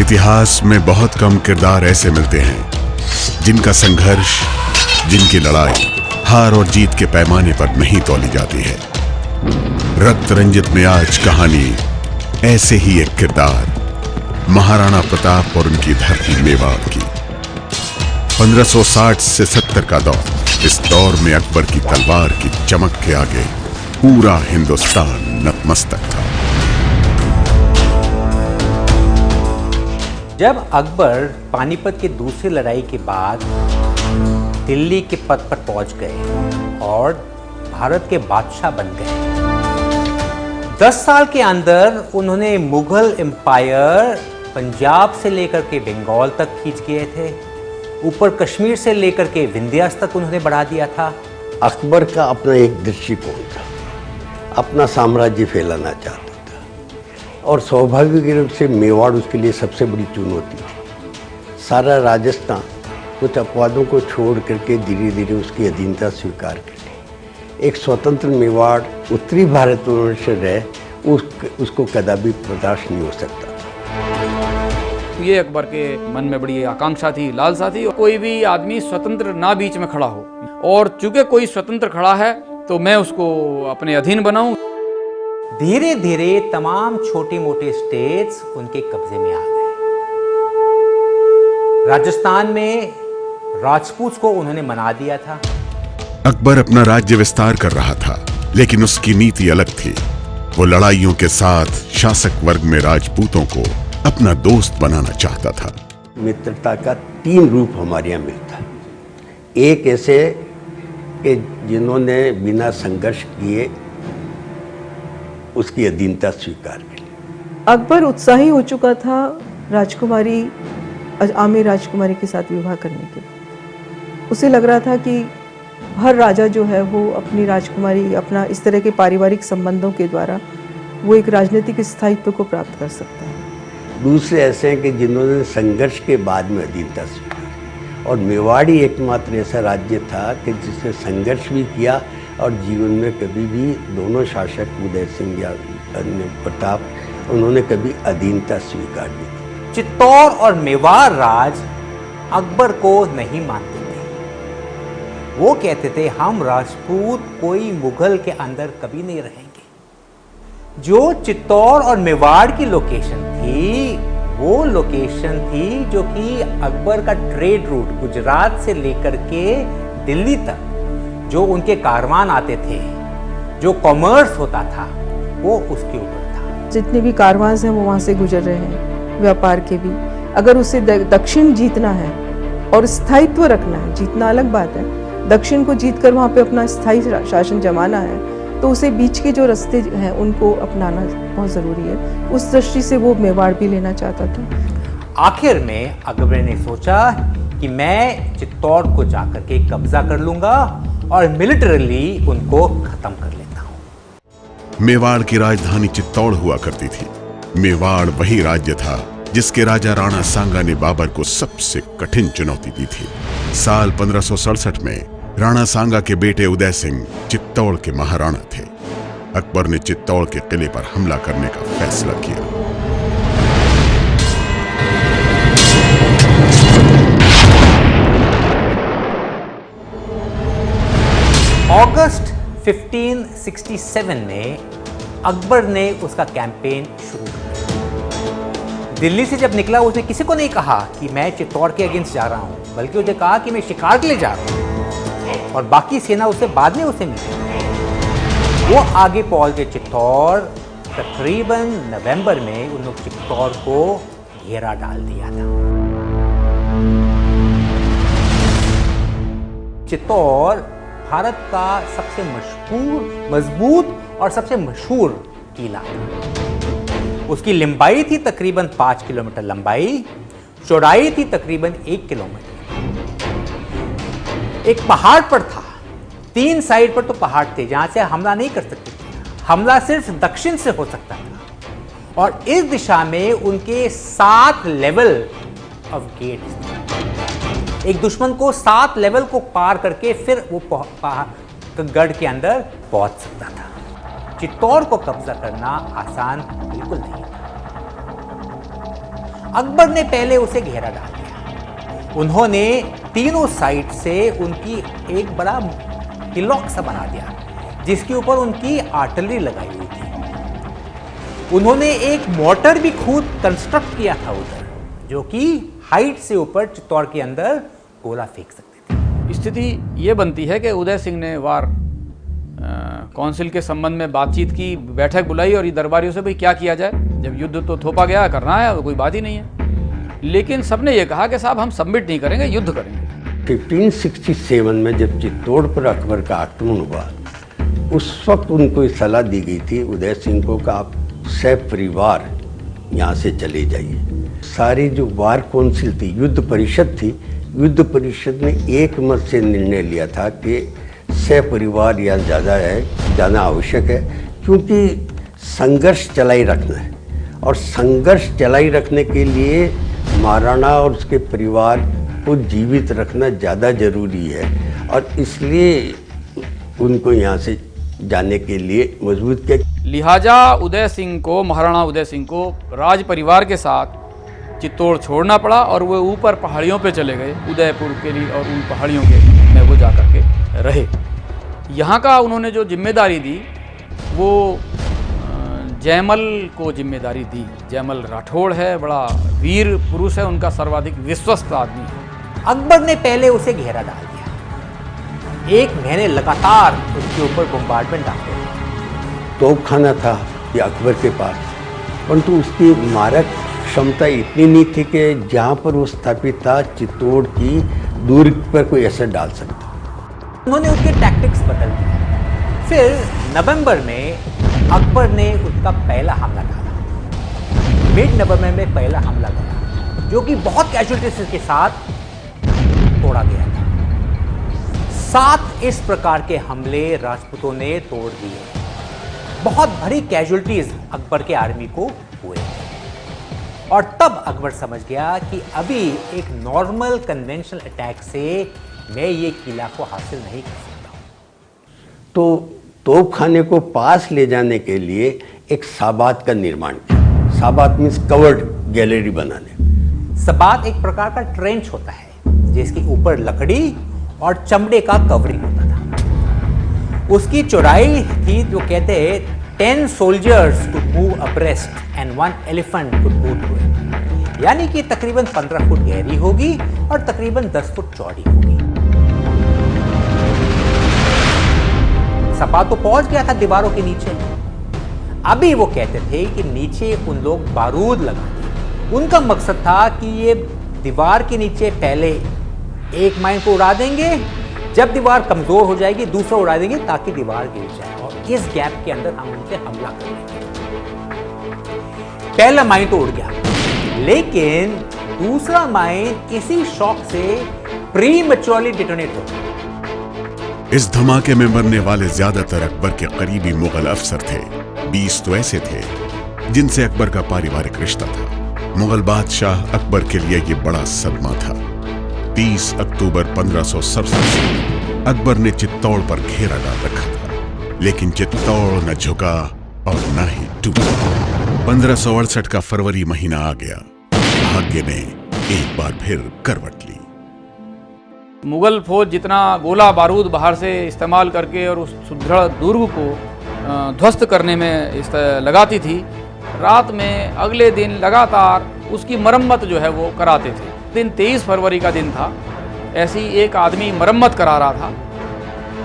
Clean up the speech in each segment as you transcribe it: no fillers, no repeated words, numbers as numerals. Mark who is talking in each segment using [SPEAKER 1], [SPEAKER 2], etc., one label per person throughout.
[SPEAKER 1] इतिहास में बहुत कम किरदार ऐसे मिलते हैं जिनका संघर्ष, जिनकी लड़ाई हार और जीत के पैमाने पर नहीं तौली जाती है। रक्त रंजित में आज कहानी ऐसे ही एक किरदार, महाराणा प्रताप और उनकी धरती मेवाड़ की। 1560 से 70 का दौर, इस दौर में अकबर की तलवार की चमक के आगे पूरा हिंदुस्तान नतमस्तक था।
[SPEAKER 2] जब अकबर पानीपत की दूसरी लड़ाई के बाद दिल्ली के पद पर पहुंच गए और भारत के बादशाह बन गए, 10 साल के अंदर उन्होंने मुगल एम्पायर पंजाब से लेकर के बंगाल तक खींच गए थे। ऊपर कश्मीर से लेकर के विंध्यास तक उन्होंने बढ़ा दिया था।
[SPEAKER 3] अकबर का अपना एक दृष्टिकोण था, अपना साम्राज्य फैलाना चाहता था और सौभाग्य के रूप से मेवाड़ उसके लिए सबसे बड़ी चुनौती थी। सारा राजस्थान कुछ अपवादों को छोड़ करके धीरे धीरे उसकी अधीनता स्वीकार कर ली। एक स्वतंत्र मेवाड़ उत्तरी भारत से रहे, उसको कदापि बर्दाश्त नहीं हो सकता।
[SPEAKER 4] ये अकबर के मन में बड़ी आकांक्षा थी, लालसा थी, कोई भी आदमी स्वतंत्र ना बीच में खड़ा हो, और चूंकि कोई स्वतंत्र खड़ा है तो मैं उसको अपने अधीन बनाऊं।
[SPEAKER 2] धीरे धीरे तमाम छोटे मोटे स्टेट्स उनके कब्जे में आ गए। राजस्थान में राजपूत को उन्होंने मना दिया था।
[SPEAKER 1] अकबर अपना राज्य विस्तार कर रहा था, लेकिन उसकी नीति अलग थी। वो लड़ाइयों के साथ शासक वर्ग में राजपूतों को अपना दोस्त बनाना चाहता था।
[SPEAKER 3] मित्रता का 3 रूप हमारे यहाँ मिलता है। एक ऐसे कि जिन्होंने बिना संघर्ष किए उसकी अधीनता स्वीकार की।
[SPEAKER 5] अकबर उत्साही हो चुका था राजकुमारी आमिर राजकुमारी के साथ विवाह करने के। उसे लग रहा था कि हर राजा जो है वो अपनी राजकुमारी, अपना इस तरह के पारिवारिक संबंधों के द्वारा वो एक राजनीतिक स्थायित्व को प्राप्त कर सकता है।
[SPEAKER 3] दूसरे ऐसे हैं कि जिन्होंने संघर्ष के बाद में अधीनता स्वीकारी, और मेवाड़ी एकमात्र ऐसा राज्य था कि जिसने संघर्ष भी किया और जीवन में कभी भी दोनों शासक उदय सिंह या प्रताप, उन्होंने कभी अधीनता स्वीकार नहीं की।
[SPEAKER 2] चित्तौड़ और मेवाड़ राज अकबर को नहीं मानते थे। वो कहते थे हम राजपूत कोई मुगल के अंदर कभी नहीं रहेंगे। जो चित्तौड़ और मेवाड़ की लोकेशन थी, वो लोकेशन थी जो कि अकबर का ट्रेड रूट गुजरात से लेकर के दिल्ली तक जो उनके कारवान आते थे, जो कॉमर्स होता था, वो उसके ऊपर था।
[SPEAKER 5] जितने भी कारवान हैं वो वहाँ से गुजर रहे हैं, व्यापार के भी। अगर उसे दक्षिण जीतना है और स्थायित्व रखना है, जीतना अलग बात है, दक्षिण को जीतकर वहाँ पे अपना स्थायी शासन जमाना है, तो उसे बीच के जो रास्ते हैं उनको अपनाना बहुत ज़रूरी है। उस दृष्टि से वो मेवाड़ भी लेना चाहता था।
[SPEAKER 2] आखिर में अकबर ने सोचा कि मैं चित्तौड़ को जाकर के कब्जा कर लूंगा और मिलिटरली उनको खत्म कर लेता हूं।
[SPEAKER 1] मेवाड़ की राजधानी चित्तौड़ हुआ करती थी। मेवाड़ वही राज्य था जिसके राजा राणा सांगा ने बाबर को सबसे कठिन चुनौती दी थी। साल 1567 में राणा सांगा के बेटे उदय सिंह चित्तौड़ के महाराणा थे। अकबर ने चित्तौड़ के किले पर हमला करने का फैसला किया।
[SPEAKER 2] अगस्त 1567 में अकबर ने उसका कैंपेन शुरू किया। दिल्ली से जब निकला उसने किसी को नहीं कहा कि मैं चित्तौड़ के अगेंस्ट जा रहा हूं, बल्कि उसने कहा कि मैं शिकार के लिए जा रहा हूं, और बाकी सेना उससे बाद में उसे मिली। वो आगे पहुंच गए चित्तौड़। तकरीबन नवंबर में उन लोग चित्तौड़ को घेरा डाल दिया था। चित्तौड़ भारत का सबसे मशहूर, मजबूत और सबसे मशहूर किला था। उसकी लंबाई थी तकरीबन 5 किलोमीटर लंबाई, चौड़ाई थी तकरीबन 1 किलोमीटर। एक पहाड़ पर था, 3 साइड पर तो पहाड़ थे जहां से हमला नहीं कर सकते थे। हमला सिर्फ दक्षिण से हो सकता था, और इस दिशा में उनके 7 लेवल ऑफ गेट्स थे। एक दुश्मन को 7 लेवल को पार करके फिर वो गढ़ के अंदर पहुंच सकता था। चित्तौड़ को कब्जा करना आसान बिल्कुल नहीं था। अकबर ने पहले उसे घेरा डाल दिया। उन्होंने तीनों साइड से उनकी एक बड़ा हिलॉक सा बना दिया, जिसके ऊपर उनकी आर्टिलरी लगाई हुई थी। उन्होंने एक मोर्टर भी खुद कंस्ट्रक्ट किया था उधर, जो कि हाइट से ऊपर चित्तौड़ के अंदर गोला फेंक सकते थे।
[SPEAKER 4] स्थिति ये बनती है कि उदय सिंह ने वार काउंसिल के संबंध में बातचीत की, बैठक बुलाई और ये दरबारियों से भाई क्या किया जाए, जब युद्ध तो थोपा गया, करना है, कोई बात ही नहीं है। लेकिन सबने ये कहा कि साहब हम सबमिट नहीं करेंगे, युद्ध करेंगे।
[SPEAKER 3] 1567 में जब चित्तौड़ पर अकबर का आक्रमण हुआ, उस वक्त उनको ये सलाह दी गई थी उदय सिंह को कि आप सपरिवार यहाँ से चले जाइए। सारी जो वार काउंसिल थी, युद्ध परिषद थी, युद्ध परिषद ने एक मत से निर्णय लिया था कि सपरिवार यहाँ ज़्यादा है, जाना आवश्यक है, क्योंकि संघर्ष चलाई रखना है और संघर्ष चलाई रखने के लिए महाराणा और उसके परिवार को जीवित रखना ज़्यादा जरूरी है और इसलिए उनको यहाँ से जाने के लिए मजबूर किया।
[SPEAKER 4] लिहाजा उदय सिंह को, महाराणा उदय सिंह को राज परिवार के साथ चित्तौड़ छोड़ना पड़ा और वो ऊपर पहाड़ियों पे चले गए, उदयपुर के लिए, और उन पहाड़ियों के में वो जा कर के रहे। यहाँ का उन्होंने जो जिम्मेदारी दी वो जयमल को जिम्मेदारी दी। जयमल राठौड़ है, बड़ा वीर पुरुष है, उनका सर्वाधिक विश्वस्त आदमी है।
[SPEAKER 2] अकबर ने पहले उसे घेरा डाल दिया। 1 महीने लगातार उसके ऊपर बम्बार्डमेंट डालते रहे।
[SPEAKER 3] तोपखाना था ये अकबर के पास, परंतु उसकी मारक क्षमता इतनी नहीं थी कि जहाँ पर वो स्थापित था चित्तौड़ की दूरी पर कोई असर डाल सकता।
[SPEAKER 2] उन्होंने उसके टैक्टिक्स बदल दिए। फिर नवंबर में अकबर ने उसका पहला हमला डाला। मिड नवंबर में पहला हमला डाला, जो कि बहुत कैजुअलिटीज के साथ तोड़ा गया था। 7 इस प्रकार के हमले राजपूतों ने तोड़ दिए। बहुत भारी कैजुअलिटीज अकबर के आर्मी को हुए और तब अकबर समझ गया कि अभी एक नॉर्मल कन्वेंशनल अटैक से मैं ये किला को हासिल नहीं कर सकता।
[SPEAKER 3] तो तोपखाने को पास ले जाने के लिए एक साबात का निर्माण किया। साबात मीन्स कवर्ड गैलरी बनाने।
[SPEAKER 2] साबात एक प्रकार का ट्रेंच होता है, जिसके ऊपर लकड़ी और चमड़े का कवरिंग होता था। उसकी चौड़ाई थी, जो कहते हैं 10 soldiers could move abreast and 1 elephant could go through it। यानी कि तकरीबन 15 फुट गहरी होगी और तकरीबन 10 फुट चौड़ी होगी। सपा तो पहुंच गया था दीवारों के नीचे। अभी वो कहते थे कि नीचे उन लोग बारूद लगाते। उनका मकसद था कि ये दीवार के नीचे पहले एक माइन को उड़ा देंगे, जब दीवार कमजोर हो जाएगी दूसरा उड़ा देंगे ताकि दीवार गिर जाए और इस गैप के अंदर हम उनसे हमला कर देंगे। पहला माइन तो उड़ गया, लेकिन दूसरा माइन इसी शॉक से प्रीमैच्योरली डिटोनेट हो गया।
[SPEAKER 1] इस धमाके में मरने वाले ज्यादातर अकबर के करीबी मुगल अफसर थे। 20 तो ऐसे थे जिनसे अकबर का पारिवारिक रिश्ता था। मुगल बादशाह अकबर के लिए यह बड़ा सदमा था। 30 अक्टूबर 1567 से अकबर ने चित्तौड़ पर घेरा डाल रखा था, लेकिन चित्तौड़ न झुका और न ही टूटा। 1568 का फरवरी महीना आ गया। भाग्य ने एक बार फिर करवट ली।
[SPEAKER 4] मुगल फौज जितना गोला बारूद बाहर से इस्तेमाल करके और उस सुदृढ़ दुर्ग को ध्वस्त करने में लगाती थी, रात में अगले दिन लगातार उसकी मरम्मत जो है वो कराते थे। दिन 23 फरवरी का दिन था। ऐसी एक आदमी मरम्मत करा रहा था।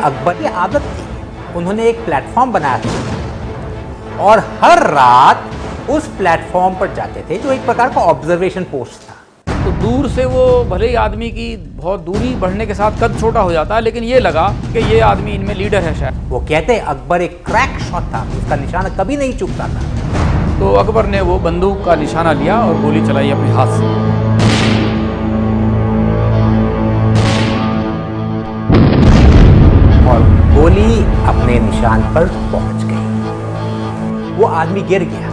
[SPEAKER 2] अकबर की आदत थी, उन्होंने एक प्लेटफॉर्म बनाया था और हर रात उस प्लेटफॉर्म पर जाते थे, जो एक प्रकार का ऑब्जर्वेशन पोस्ट था।
[SPEAKER 4] तो दूर से वो भले ही आदमी की बहुत दूरी बढ़ने के साथ कद छोटा हो जाता है, लेकिन ये लगा कि ये आदमी इनमें लीडर है शायद।
[SPEAKER 2] वो कहते अकबर एक क्रैक शॉट था, उसका निशाना कभी नहीं चूकता था।
[SPEAKER 4] तो अकबर ने वो बंदूक का निशाना लिया और गोली चलाई अपने हाथ से।
[SPEAKER 2] और गोली अपने निशान पर पहुंच गई। वो आदमी गिर गया।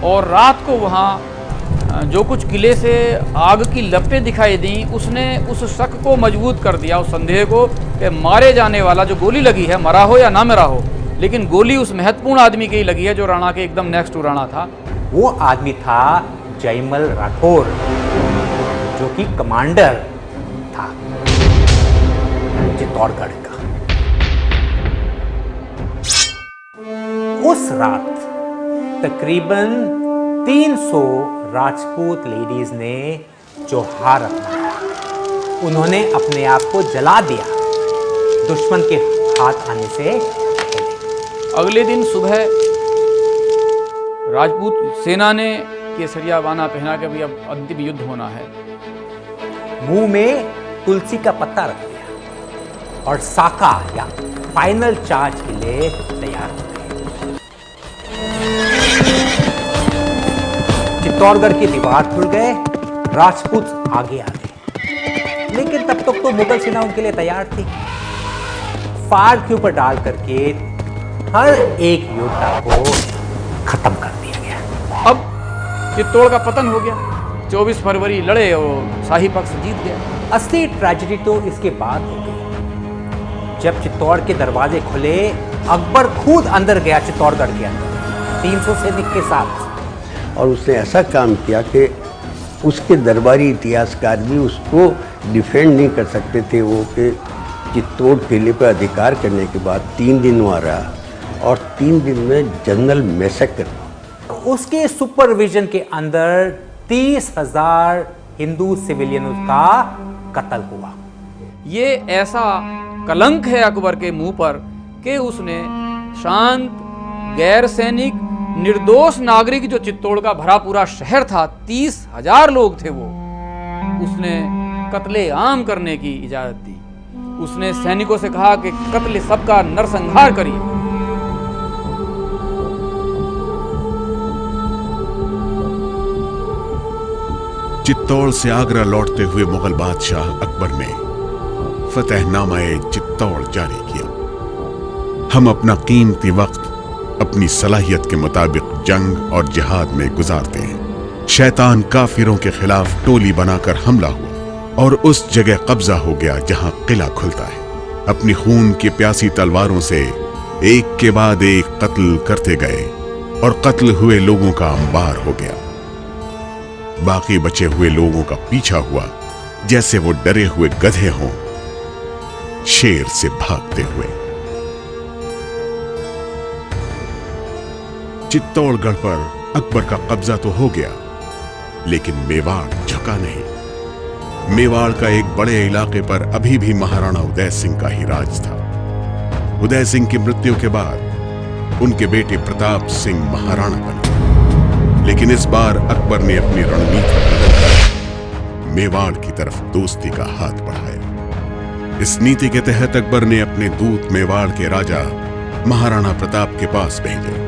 [SPEAKER 4] और रात को वहाँ जो कुछ किले से आग की लपटें दिखाई दी, उसने उस शक को मजबूत कर दिया, उस संदेह को कि मारे जाने वाला जो गोली लगी है, मरा हो या ना मरा हो, लेकिन गोली उस महत्वपूर्ण आदमी की ही लगी है जो राणा के एकदम नेक्स्ट टू राणा था।
[SPEAKER 2] वो आदमी था जयमल राठौर, जो कि कमांडर था चित्तौड़गढ़ का। उस रात तकरीबन 300 राजपूत लेडीज ने जोहार अपनाया। उन्होंने अपने आप को जला दिया दुश्मन के हाथ आने से पहले।
[SPEAKER 4] अगले दिन सुबह राजपूत सेना ने केसरिया बाना पहना के भी अब अंतिम युद्ध होना है।
[SPEAKER 2] मुंह में तुलसी का पत्ता रख दिया और साका या फाइनल चार्ज के लिए तैयार हो गए। चित्तौड़गढ़ की दीवार खुल गए, राजपूत आगे आ गए, लेकिन तब तक तो मुगल सेना उनके लिए तैयार थी। फाड़ के ऊपर डाल करके हर एक योद्धा को खत्म कर दिया गया।
[SPEAKER 4] अब चित्तौड़ का पतन हो गया। 24 फरवरी लड़े और शाही पक्ष जीत गया।
[SPEAKER 2] असली ट्रेजेडी तो इसके बाद हो गई जब चित्तौड़ के दरवाजे खुले। अकबर खुद अंदर गया चित्तौड़गढ़ के अंदर 300 सैनिक के साथ,
[SPEAKER 3] और उसने ऐसा काम किया कि उसके दरबारी इतिहासकार भी उसको डिफेंड नहीं कर सकते थे। वो कि चित्तौड़ किले पर अधिकार करने के बाद 3 दिन वहाँ रहा और 3 दिन में जनरल मैसेकर,
[SPEAKER 2] उसके सुपरविजन के अंदर 30,000 हिंदू सिविलियनों का कत्ल हुआ।
[SPEAKER 4] ये ऐसा कलंक है अकबर के मुंह पर कि उसने शांत, गैर सैनिक, निर्दोष नागरिक, जो चित्तौड़ का भरा पूरा शहर था, 30,000 लोग थे वो, उसने कत्ले आम करने की इजाजत दी। उसने सैनिकों से कहा कि कत्ल सबका नरसंहार करिए।
[SPEAKER 1] चित्तौड़ से आगरा लौटते हुए मुगल बादशाह अकबर ने फतहनामाए चित्तौड़ जारी किया। हम अपना कीमती वक्त अपनी सलाहियत के मुताबिक जंग और जिहाद में गुजारते हैं। शैतान काफिरों के खिलाफ टोली बनाकर हमला हुआ और उस जगह कब्जा हो गया जहां किला खुलता है। अपनी खून की प्यासी तलवारों से एक के बाद एक कत्ल करते गए और कत्ल हुए लोगों का अंबार हो गया। बाकी बचे हुए लोगों का पीछा हुआ जैसे वो डरे हुए गधे हों शेर से भागते हुए। चित्तौड़गढ़ पर अकबर का कब्जा तो हो गया, लेकिन मेवाड़ झुका नहीं। मेवाड़ का एक बड़े इलाके पर अभी भी महाराणा उदय सिंह का ही राज था। उदय सिंह की मृत्यु के बाद उनके बेटे प्रताप सिंह महाराणा बने, लेकिन इस बार अकबर ने अपनी रणनीति बदलकर मेवाड़ की तरफ दोस्ती का हाथ बढ़ाया। इस नीति के तहत अकबर ने अपने दूत मेवाड़ के राजा महाराणा प्रताप के पास भेजे।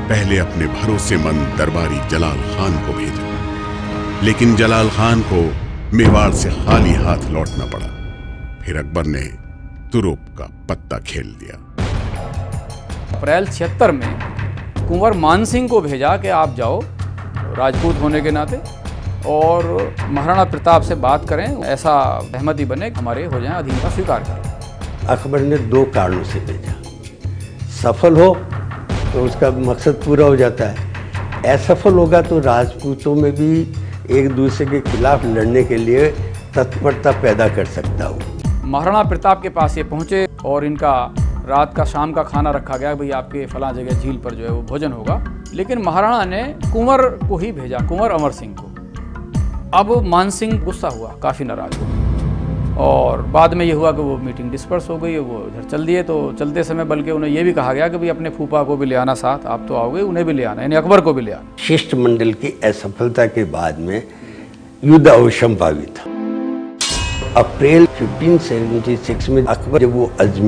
[SPEAKER 1] पहले अपने भरोसेमंद दरबारी जलाल खान को भेजा, लेकिन जलाल खान को मेवाड़ से खाली हाथ लौटना पड़ा। फिर अकबर ने तुरुप का पत्ता खेल दिया।
[SPEAKER 4] अप्रैल 76 में कुंवर मानसिंह को भेजा कि आप जाओ राजपूत होने के नाते और महाराणा प्रताप से बात करें, ऐसा सहमति बने, हमारे हो जाए, अधीन का स्वीकार करें।
[SPEAKER 3] अकबर ने 2 कारणों से भेजा। सफल हो तो उसका मकसद पूरा हो जाता है, असफल होगा तो राजपूतों में भी एक दूसरे के खिलाफ लड़ने के लिए तत्परता पैदा कर सकता हूँ।
[SPEAKER 4] महाराणा प्रताप के पास ये पहुँचे और इनका रात का शाम का खाना रखा गया, भाई आपके फला जगह झील पर जो है वो भोजन होगा। लेकिन महाराणा ने कुंवर को ही भेजा, कुंवर अमर सिंह को। अब मानसिंह गुस्सा हुआ, काफ़ी नाराज हुआ और बाद में ये हुआ कि वो मीटिंग डिस्पर्स हो गई, वो इधर चल दिए। तो चलते समय बल्कि उन्हें ये भी कहा गया कि भाई अपने फूफा को भी ले आना साथ, आप तो आओगे, उन्हें भी ले आना, यानी अकबर को भी ले आना।
[SPEAKER 3] शिष्टमंडल की असफलता के बाद में युद्ध अवश्यंभावी था। अप्रैल 1576 में अकबर जब वो अजमेर